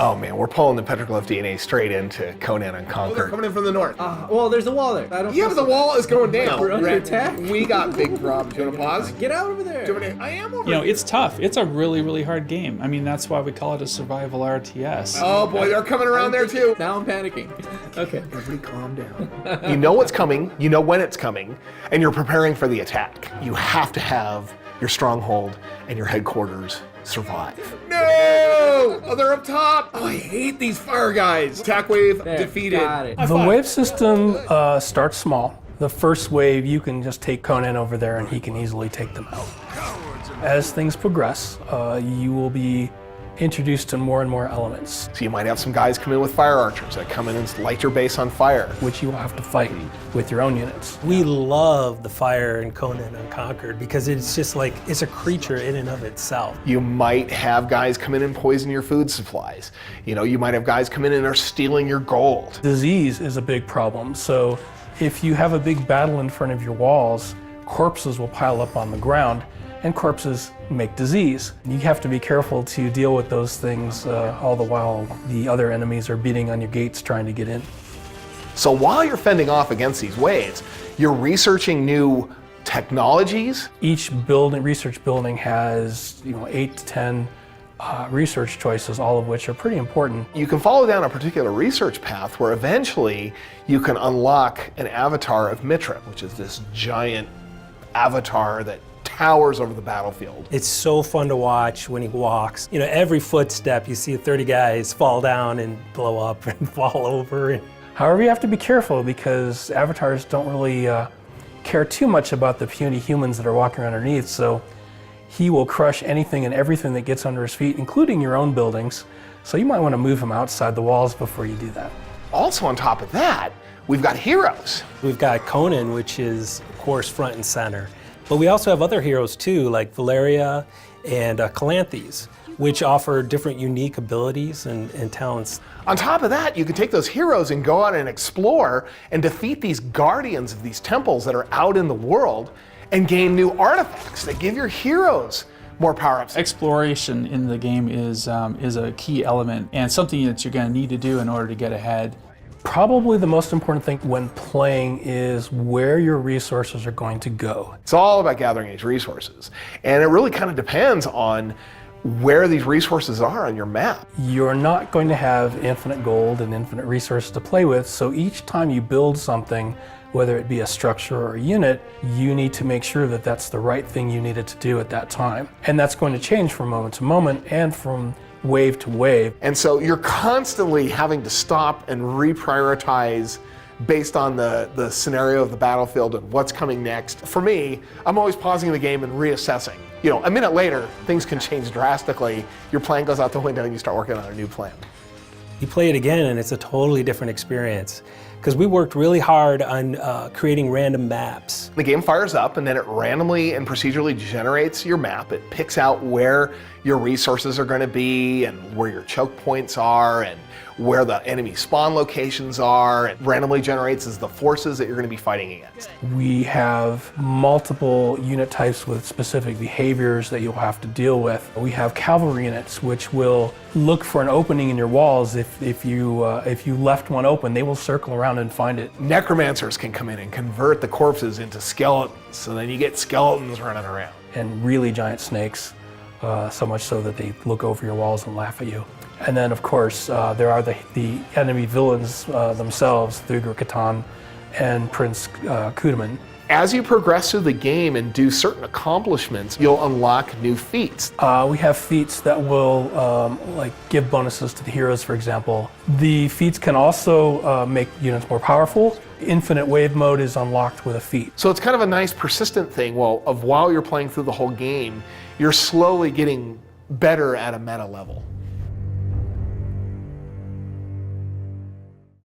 Oh man, we're pulling the petroglyph DNA straight into Conan Unconquered. They're coming in from the north. Well, there's a wall there. Yeah, but the wall is going down. We're under attack. We got big problems. You want to pause? Get out over there. I am over You know, here. it's tough. It's a really, really hard game. I mean, that's why we call it a survival RTS. Oh boy, they're coming around there too. Now I'm panicking. Okay. Everybody calm down. You know what's coming, you know when it's coming, and you're preparing for the attack. You have to have your stronghold and your headquarters survive. No! Oh, they're up top. Oh, I hate these fire guys. Attack wave There, defeated. got it. The wave system starts small. The first wave, you can just take Conan over there and he can easily take them out. As things progress, you will be introduced to more and more elements, So you might have some guys come in with fire archers that come in and light your base on fire. which you will have to fight with your own units. We love the fire in Conan Unconquered because it's just like, it's a creature in and of itself. You might have guys come in and poison your food supplies. You know, you might have guys come in and are stealing your gold. Disease is a big problem, so if you have a big battle in front of your walls, corpses will pile up on the ground, and corpses make disease. You have to be careful to deal with those things all the while the other enemies are beating on your gates trying to get in. So while you're fending off against these waves, you're researching new technologies. Each research building has 8 to 10 research choices, all of which are pretty important. You can follow down a particular research path where eventually you can unlock an avatar of Mitra, which is this giant avatar that towers over the battlefield. It's so fun to watch when he walks. You know, every footstep you see 30 guys fall down and blow up and fall over. However, you have to be careful because avatars don't really care too much about the puny humans that are walking underneath, so he will crush anything and everything that gets under his feet, including your own buildings. So you might want to move him outside the walls before you do that. Also on top of that, we've got heroes. We've got Conan, which is, of course, front and center. But we also have other heroes too, like Valeria and Calanthes, which offer different unique abilities and talents. On top of that, you can take those heroes and go out and explore and defeat these guardians of these temples that are out in the world and gain new artifacts that give your heroes more power-ups. Exploration in the game is a key element and something that you're going to need to do in order to get ahead. Probably the most important thing when playing is where your resources are going to go. It's all about gathering these resources. And it really kind of depends on where these resources are on your map. You're not going to have infinite gold and infinite resources to play with, so each time you build something, whether it be a structure or a unit, you need to make sure that that's the right thing you needed to do at that time. And that's going to change from moment to moment and from wave to wave. And so you're constantly having to stop and reprioritize based on the scenario of the battlefield and what's coming next. For me, I'm always pausing the game and reassessing. You know, a minute later, things can change drastically. Your plan goes out the window and you start working on a new plan. You play it again and it's a totally different experience because we worked really hard on creating random maps. The game fires up and then it randomly and procedurally generates your map. It picks out where your resources are going to be and where your choke points are and where the enemy spawn locations are. It randomly generates as the forces that you're going to be fighting against. We have multiple unit types with specific behaviors that you'll have to deal with. We have cavalry units which will look for an opening in your walls. If you left one open, they will circle around and find it. Necromancers can come in and convert the corpses into skeletons, so then you get skeletons running around. And really giant snakes, so much so that they look over your walls and laugh at you. And then, of course, there are the enemy villains themselves, Thugur Khatan and Prince Kudaman. As you progress through the game and do certain accomplishments, you'll unlock new feats. We have feats that will like give bonuses to the heroes, for example. The feats can also make units more powerful. Infinite wave mode is unlocked with a feat. So it's kind of a nice persistent thing. While you're playing through the whole game, you're slowly getting better at a meta level.